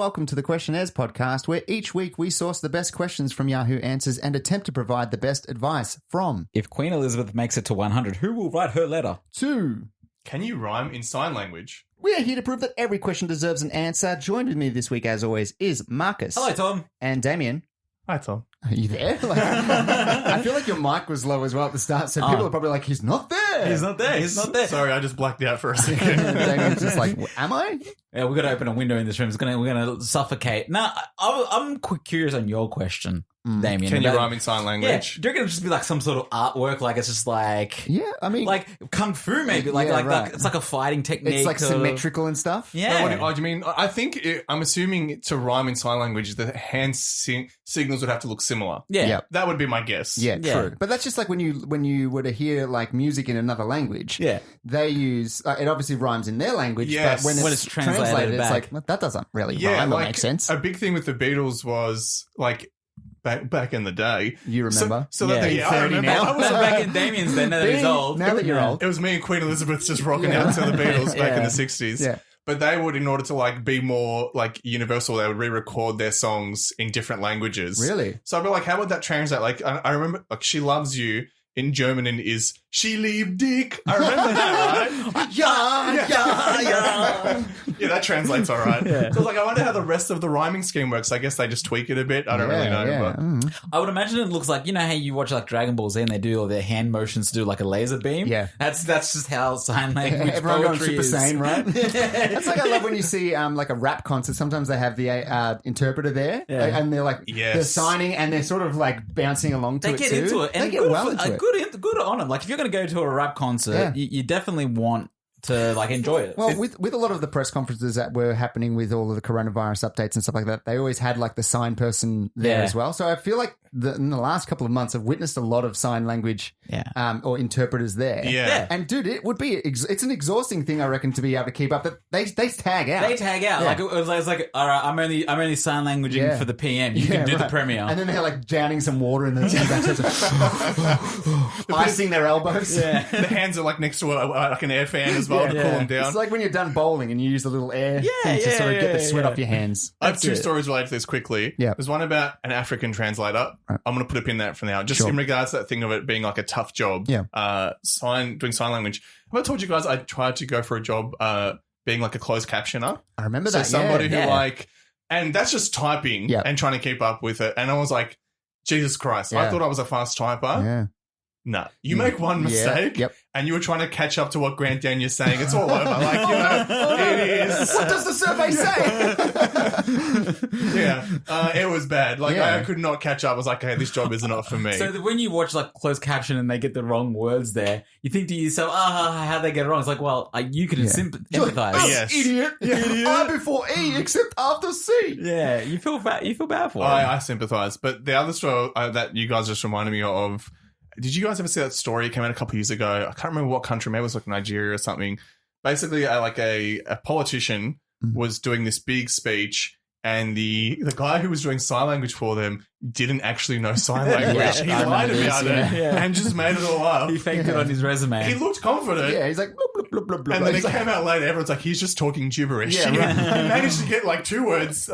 welcome to the Questionnaires podcast, where each week we source the best questions from Yahoo Answers and attempt to provide the best advice from. If Queen Elizabeth makes it to 100, who will write her letter? 2. Can you rhyme in sign language? We are here to prove that every question deserves an answer. Joined with me this week, as always, is Marcus. Hello, Tom. And Damien. Hi, Tom. Are you there? I feel like your mic was low as well at the start, so people are probably like, he's not there. He's not there. He's not there. Sorry, I just blacked out for a second. Damien's just like, am I? Yeah, we've got to open a window in this room. We're going to suffocate. Now, I'm curious on your question, Damien. Can you rhyme in sign language? Yeah, do you reckon it'll just be like some sort of artwork? Like it's just like... Yeah, I mean... Like Kung Fu, maybe. Like it's like a fighting technique. It's like symmetrical and stuff? Yeah. What do you mean? I think, I'm assuming to rhyme in sign language, the hand signals would have to look similar. Yeah. Yep. That would be my guess. Yeah, Yeah. true. But that's just like when you were to hear like music in another language. Yeah. They use it obviously rhymes in their language, Yes. but when it's translated, it's back. like well, that doesn't really Yeah, rhyme or like make sense. a big thing with the Beatles was like back in the day. You remember? So Yeah. that You're I 30 remember. now. I was So back in Damien's then, now that he's old. Now that you're old. It was me and Queen Elizabeth just rocking out to the Beatles back in the 60s. Yeah. But they would, in order to like be more like universal, they would re-record their songs in different languages. Really? So I'd be like, how would that translate? Like, I remember, like, She Loves You in German and is She lieb dich. I remember that, right? Yeah. Yeah, that translates all right. Yeah. So I was like, I wonder how the rest of the rhyming scheme works. I guess they just tweak it a bit. I don't really know. Yeah. But I would imagine it looks like, you know how you watch like Dragon Ball Z and they do all their hand motions to do like a laser beam? Yeah. That's just how sign language Everyone going poetry Super is. Saiyan, right? That's like I love when you see like a rap concert. Sometimes they have the interpreter there, Yeah. and they're like Yes. they're signing and they're sort of like bouncing along to They it get too. into it. And they get good well for- into it. Good on them. Like if you're going to go to a rap concert, Yeah. you definitely want to like enjoy it. Well, with a lot of the press conferences that were happening with all of the coronavirus updates and stuff like that, they always had like the sign person there Yeah. as well. So I feel like in the last couple of months, I've witnessed a lot of sign language or interpreters there. Yeah. And dude, it would be it's an exhausting thing, I reckon, to be able to keep up. That they tag out. They tag out. Yeah. Like it was like, all right, I'm only sign languaging Yeah. for the PM. You can do the right. premiere. And then they're like drowning some water in the icing their elbows. yeah. the hands are like next to like an air fan as well to cool them down. It's like when you're done bowling and you use a little air thing to sort of get the sweat off your hands. I have two That's it. stories related to this quickly. Yeah. There's one about an African translator. Right. I'm going to put a pin there for now. Just Sure. in regards to that thing of it being like a tough job. Yeah. Doing sign language. Have I told you guys I tried to go for a job being like a closed captioner? I remember So that. somebody who yeah. like, and that's just typing Yeah. and trying to keep up with it. And I was like, Jesus Christ. Yeah. I thought I was a fast typer. Yeah. No. You make one mistake Yep. and you were trying to catch up to what Grant Danier's saying. It's all over. Like, you know, it is. What does the survey say? Yeah. It was bad. Like, Yeah. I could not catch up. I was like, hey, this job is not for me. So that when you watch like closed caption and they get the wrong words there, you think to yourself, how'd they get it wrong? It's like, well, you can sympathize. Oh, Yes. idiot. Idiot. I before E, except after C. Yeah, you feel bad. You feel bad for them. I sympathize. But the other story that you guys just reminded me of, did you guys ever see that story? It came out a couple of years ago. I can't remember what country. Maybe it was like Nigeria or something. Basically, a politician was doing this big speech, and the guy who was doing sign language for them didn't actually know sign language. Yeah, He I lied remember about this, it yeah. and just made it all up. He faked it on his resume. He looked confident. Yeah, he's like, blah, blah, blah, blah, And blah. then it He's like, came out later, everyone's like, he's just talking gibberish. Yeah, right. He managed to get like 2 words. He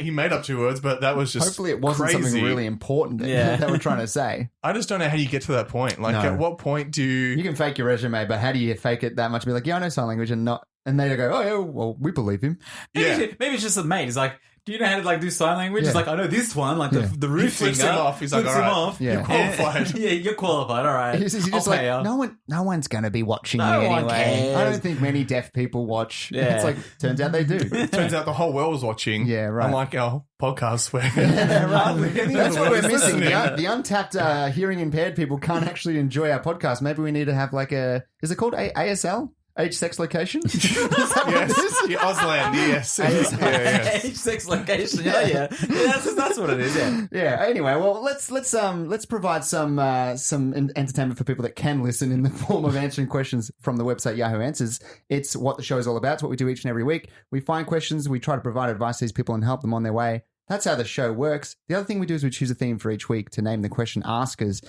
made up 2 words, but that was just hopefully it wasn't crazy. something really important that Yeah. they were trying to say. I just don't know how you get to that point. Like, No. at what point do You can fake your resume, but how do you fake it that much? Be like, yeah, I know sign language, and they go, oh, yeah, well, we believe him. Maybe it's just a mate. He's like, do you know how to like do sign language? Yeah. He's like, I know this one, like Yeah. the He roof flips finger. him off. He's like, Flips all him right, off. Yeah. you're qualified. Yeah, you're qualified. All right. He's just I'll like, pay up. no one's going to be watching No me one anyway. cares. I don't think many deaf people watch. Yeah. It's like, turns out they do. Turns out the whole world was watching. Yeah, right. Unlike our podcast where Right. any That's of what the we're world is missing. listening. The untapped hearing impaired people can't actually enjoy our podcast. Maybe we need to have like is it called ASL? Age, sex, location? Is that what it Yes, is? yeah, Auslan, yes. ASL. Yeah. Age, sex, location. Yeah. That's what it is. Yeah. Yeah. Anyway, well, let's provide some entertainment for people that can listen in the form of answering questions from the website Yahoo Answers. It's what the show is all about. It's what we do each and every week. We find questions, we try to provide advice to these people and help them on their way. That's how the show works. The other thing we do is we choose a theme for each week to name the question askers.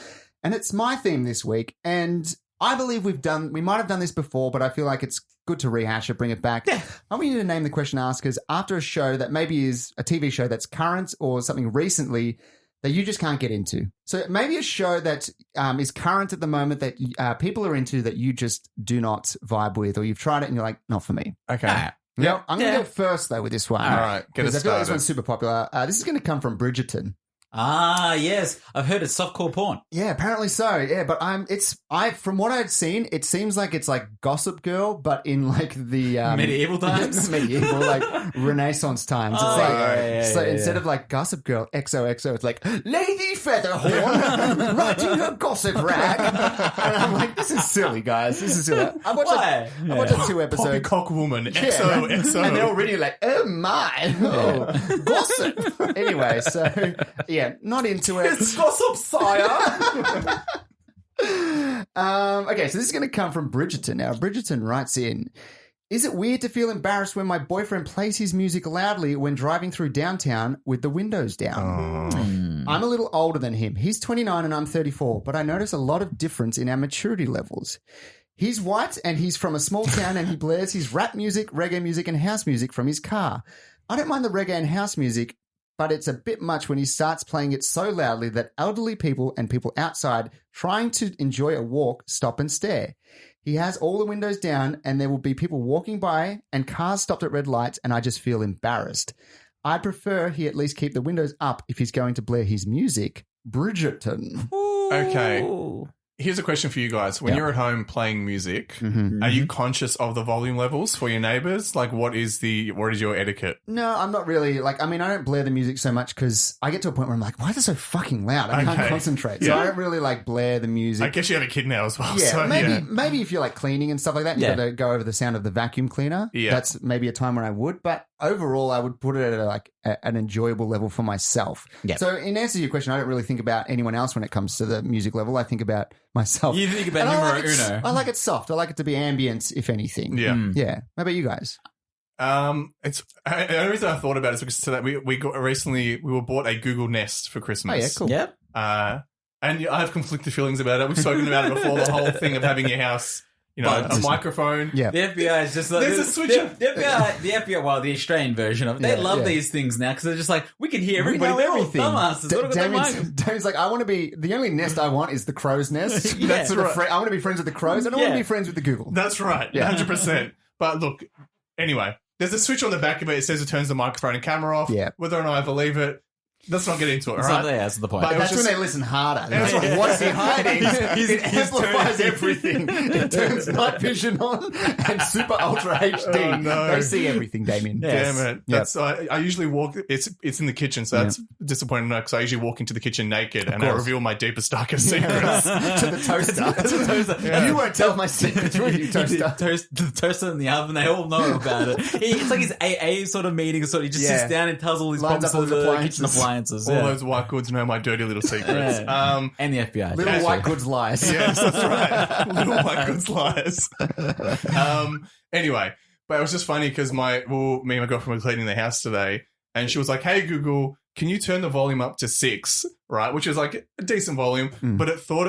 And it's my theme this week. And I believe we might have done this before, but I feel like it's good to rehash it, bring it back. Yeah. I want you to name the question askers after a show that maybe is a TV show that's current or something recently that you just can't get into. So maybe a show that is current at the moment that people are into that you just do not vibe with, or you've tried it and you're like, not for me. Okay. Yep. I'm going to go first, though, with this one. All right. Get us Because I feel like this started. one's super popular. This is going to come from Bridgerton. Ah, yes. I've heard it's softcore porn. Yeah, apparently so. Yeah, but from what I've seen, it seems like it's like Gossip Girl, but in like the Medieval times? medieval, like Renaissance times. It's Oh, like yeah, instead of like Gossip Girl XOXO, it's like Lady Featherhorn writing her gossip rag, and I'm like, this is silly, guys. This is silly. I watched 2 episodes. Poppycock woman. Yeah. XO. And they're already like, oh my, gossip. Anyway, so yeah, not into it. It's gossip, sire. Okay, so this is going to come from Bridgerton. Now, Bridgerton writes in, is it weird to feel embarrassed when my boyfriend plays his music loudly when driving through downtown with the windows down? I'm a little older than him. He's 29 and I'm 34, but I notice a lot of difference in our maturity levels. He's white and he's from a small town and he blares his rap music, reggae music, and house music from his car. I don't mind the reggae and house music, but it's a bit much when he starts playing it so loudly that elderly people and people outside trying to enjoy a walk stop and stare. He has all the windows down and there will be people walking by and cars stopped at red lights and I just feel embarrassed. I'd prefer he at least keep the windows up if he's going to blare his music. Bridgerton. Okay. Here's a question for you guys. When you're at home playing music, are you conscious of the volume levels for your neighbors? Like, what is your etiquette? No, I'm not really. Like, I mean, I don't blare the music so much because I get to a point where I'm like, why is it so fucking loud? I can't concentrate. So I don't really like blare the music. I guess you have a kid now as well. Yeah, so, maybe if you're like cleaning and stuff like that, you've got to go over the sound of the vacuum cleaner. Yeah. That's maybe a time when I would. But overall, I would put it at an enjoyable level for myself. Yeah. So in answer to your question, I don't really think about anyone else when it comes to the music level. I think about myself. You think about And numero uno. I like it soft. I like it to be ambient, if anything. Yeah. Yeah. How about you guys? It's the only reason I thought about it is because so that we were bought a Google Nest for Christmas. Oh, yeah, cool. Yep. And I have conflicted feelings about it. We've spoken about it before. The whole thing of having your house, a microphone. Yeah. The FBI is just like There's a switch. The FBI, well, the Australian version of it, they love these things now because they're just like, we can hear everybody. We know They're all everything. dumbasses. What have got their Damon's like, I want to be, the only nest I want is the crow's nest. Yeah. That's right. I want to be friends with the crows. I don't want to be friends with the Google. That's right. Yeah. 100%. But look, anyway, there's a switch on the back of it. It says it turns the microphone and camera off. Yeah. Whether or not I believe it, let's not get into it, all It's right? not there, that's the point. But That's just- when they listen harder. That's They're like, right. what's he hiding? It he's amplifies turned- everything. It turns night vision on and super ultra HD. Oh, no. They see everything, Damien. Yeah. Damn it. Yep. That's I usually walk it's in the kitchen, so that's disappointing because I usually walk into the kitchen naked and I course. reveal my deepest, darkest secrets. To the toaster. To the toaster. And you won't tell my secrets, will you, toaster? The toaster in the oven, they all know about it. It's like his AA sort of meeting. He just sits down and tells all his Lines problems up all to his the kitchen appliances. appliances. All those white goods know my dirty little secrets. And the FBI. Little white goods lies. Yes, that's right. Little white goods lies. Anyway, but it was just funny because me and my girlfriend were cleaning the house today, and she was like, "Hey Google, can you turn the volume up to 6?" Right, which is like a decent volume, but it thought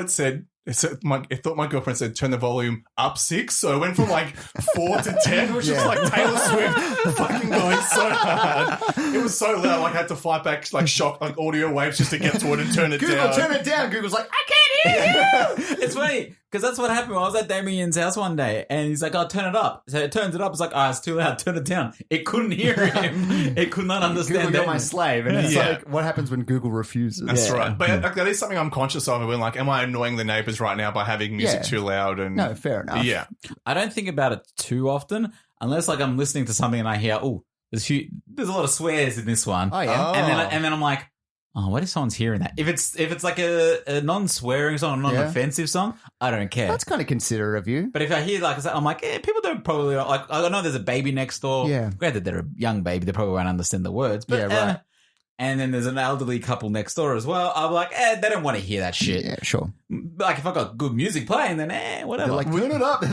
my girlfriend said turn the volume up 6, so it went from like 4 to 10, which was like Taylor Swift fucking going so hard. It was so loud, like I had to fight back like shock, like audio waves just to get to it and turn it Google, down. turn it down. Google's like, I can't hear you. It's funny because that's what happened when I was at Damien's house one day, and he's like, "I'll turn it up." So it turns it up. It's like, "Oh, it's too loud. Turn it down." It couldn't hear him. It could not understand. Google, you're my Damien. slave. And it's Yeah. like, what happens when Google refuses? That's Yeah. right. But like, that is something I'm conscious of. When like, am I annoying the neighbors right now by having music too loud? And No, fair enough. yeah, I don't think about it too often, unless like I'm listening to something and I hear, "Oh, there's a lot of swears in this one," Oh, yeah. Oh. and then I'm like, "Oh, what if someone's hearing that?" If it's like a non-swearing song, a non-offensive song, I don't care. That's kind of considerate of you. But if I hear like I'm like, people don't probably like. I know there's a baby next door. Yeah. Granted, they're a young baby, they probably won't understand the words. But, Yeah, right. And then there's an elderly couple next door as well. I'm like, they don't want to hear that shit. Yeah, sure. like if I got good music playing, then whatever. They're like, turn it up.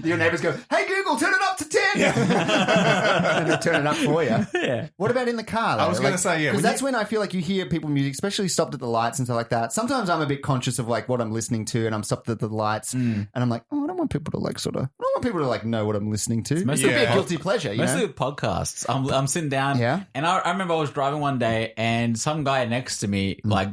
Your neighbors go, hey, Google, turn it up to 10. And they turn it up for you. Yeah. What about in the car, though? I was going to say, yeah. Because that's when I feel like you hear people music, especially stopped at the lights and stuff like that. Sometimes I'm a bit conscious of like what I'm listening to and I'm stopped at the lights and I'm like, oh, I don't want people to like I don't want people to like know what I'm listening to. It's mostly be a guilty pleasure, you Mostly know? with podcasts. I'm sitting down, and I remember I was driving one day, and some guy next to me like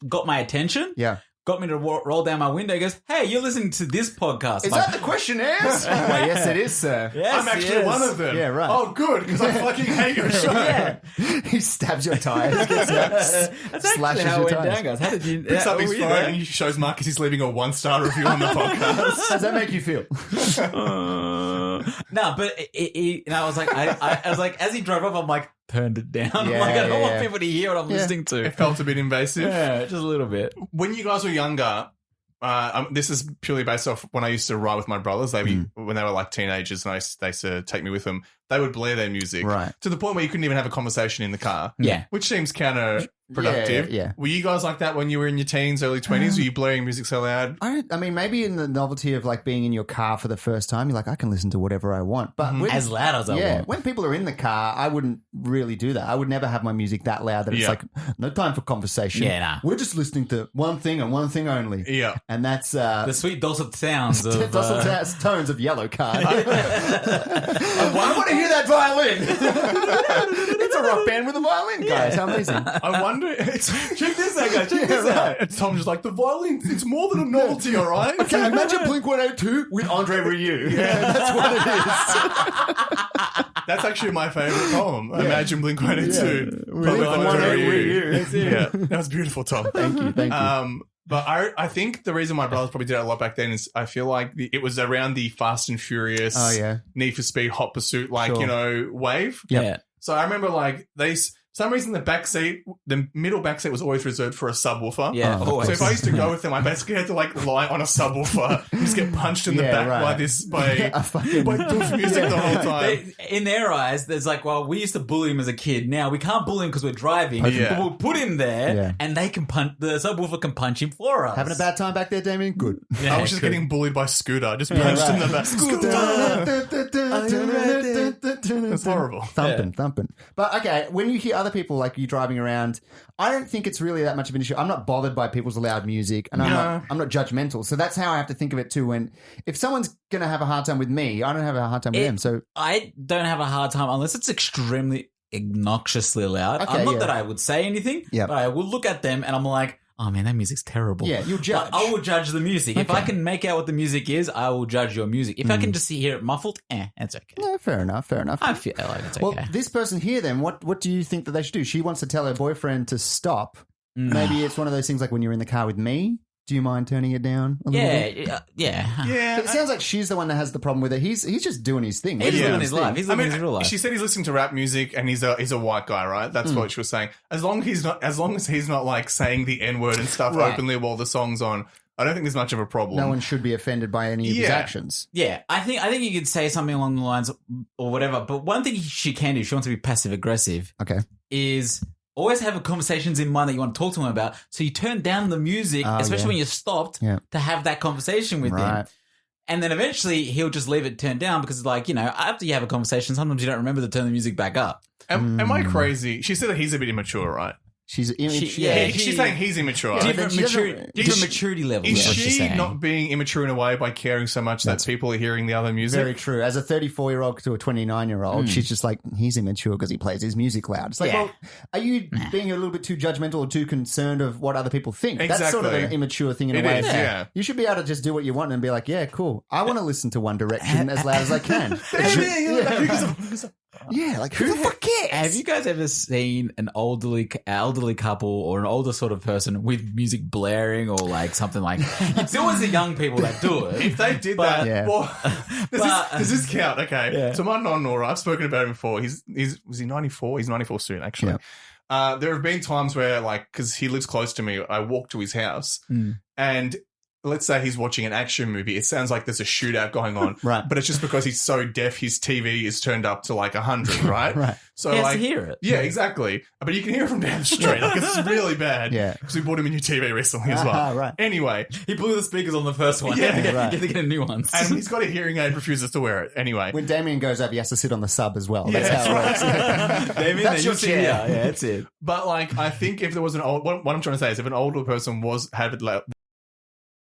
got my attention. Yeah. Got me to roll down my window. He goes, "Hey, you're listening to this podcast." Is that the questionnaires? Yes, it is, sir. Yes, I'm actually one of them. Yeah, right. Oh, good, because I fucking hate your show. Yeah. He stabs your tires. That's actually Slashes how your it went tires. down, guys. How did you? Picks up his were you phone there? and he shows Marcus he's leaving a 1-star review on the podcast. How does that make you feel? No, but and I was like, I was like, as he drove up, I'm like, turned it down. I'm like, I don't want people to hear what I'm listening to. It felt a bit invasive. Yeah, just a little bit. When you guys were younger, this is purely based off when I used to ride with my brothers. When they were like teenagers and they used to take me with them, they would blare their music Right. to the point where you couldn't even have a conversation in the car. Yeah. Which seems counterproductive. Yeah. Were you guys like that when you were in your teens, early 20s? Were you blaring music so loud? I mean, maybe in the novelty of like being in your car for the first time, you're like, I can listen to whatever I want. But when, As loud as I want. when people are in the car, I wouldn't really do that. I would never have my music that loud that it's like, no time for conversation. Yeah, nah. We're just listening to one thing and one thing only. Yeah. And that's The sweet dulcet sounds of... tones of Yellow Card. I want to hear that violin. It's a rock band with a violin, guys. How amazing. I wonder. Check this out, guys. Check this out. And Tom's just like, the violin, it's more than a novelty, all right? Okay, imagine Blink-182 with Andre Rieu. Yeah, that's what it is. That's actually my favorite poem. Imagine Blink-182. Yeah. But with Andre Rieu. That's it. Yeah, that was beautiful, Tom. Thank you. But I think the reason my brothers probably did it a lot back then is I feel like it was around the Fast and Furious, Need for Speed, Hot Pursuit, wave. Yeah. So I remember like for some reason the middle back seat was always reserved for a subwoofer. Yeah, always. So if I used to go with them, I basically had to like lie on a subwoofer and just get punched in the back by doof music the whole time. In their eyes, there's like, well, we used to bully him as a kid. Now we can't bully him because we're driving. Yeah. But we'll put him there, and they can the subwoofer can punch him for us. Having a bad time back there, Damien? Good. Yeah, I was just getting bullied by Scooter. Just punched in the back. It's horrible. Thumping. But okay, when you hear other people like you driving around, I don't think it's really that much of an issue. I'm not bothered by people's loud music, and I'm not judgmental. So that's how I have to think of it too. If someone's going to have a hard time with me, I don't have a hard time with them. So I don't have a hard time unless it's extremely obnoxiously loud. Okay, Not that I would say anything, but I will look at them and I'm like, oh man, that music's terrible. Yeah, you'll judge. But I will judge the music. If I can make out what the music is, I will judge your music. If I can just hear it muffled, it's okay. yeah, fair enough. I feel like it's okay. Well, this person here, then, what do you think that they should do? She wants to tell her boyfriend to stop. Maybe it's one of those things like when you're in the car with me. Do you mind turning it down a little bit? Yeah. It sounds like she's the one that has the problem with it. He's just doing his thing. He's living his life. He's living his real life. She said he's listening to rap music and he's a white guy, right? That's what she was saying. As long as he's not like saying the N-word and stuff openly while the song's on, I don't think there's much of a problem. No one should be offended by any of his actions. Yeah, I think you could say something along the lines or whatever. But one thing she can do, if she wants to be passive aggressive, is always have conversations in mind that you want to talk to him about. So you turn down the music, especially when you're stopped, to have that conversation with him. And then eventually he'll just leave it turned down because, like, you know, after you have a conversation, sometimes you don't remember to turn the music back up. Am I crazy? She said that he's a bit immature, right? She's she's saying he's immature. Different maturity levels. Is what she's she saying. not being immature in a way by caring so much that people are hearing the other music? Very true. As a 34-year-old to a 29-year-old, she's just like, he's immature because he plays his music loud. It's like, well, are you being a little bit too judgmental or too concerned of what other people think? Exactly. That's sort of an immature thing in a way. Is, yeah. You should be able to just do what you want and be like, yeah, cool. I want to listen to One Direction as loud as I can. Yeah, like who the fuck cares? Have you guys ever seen an elderly couple or an older sort of person with music blaring or like something like? It's always the young people that do it. If they did does this count? Okay, so my non-Nora, I've spoken about him before. Was he 94? He's 94 soon, actually. Yeah. There have been times where, like, because he lives close to me, I walk to his house and let's say he's watching an action movie. It sounds like there's a shootout going on. Right. But it's just because he's so deaf, his TV is turned up to like 100, right? Right. So He has like, to hear it. Yeah, exactly. But you can hear it from down the street. Like it's really bad. Yeah. Because we bought him a new TV recently as well. Right. Anyway. He blew the speakers on the first one. Yeah, you right. have to get a new one. And he's got a hearing aid, refuses to wear it. Anyway. When Damien goes over, he has to sit on the sub as well. Yeah, That's how it works. right. Damien, That's your you see- chair. Yeah, that's it. But like, I think if there was an old, what I'm trying to say is if an older person had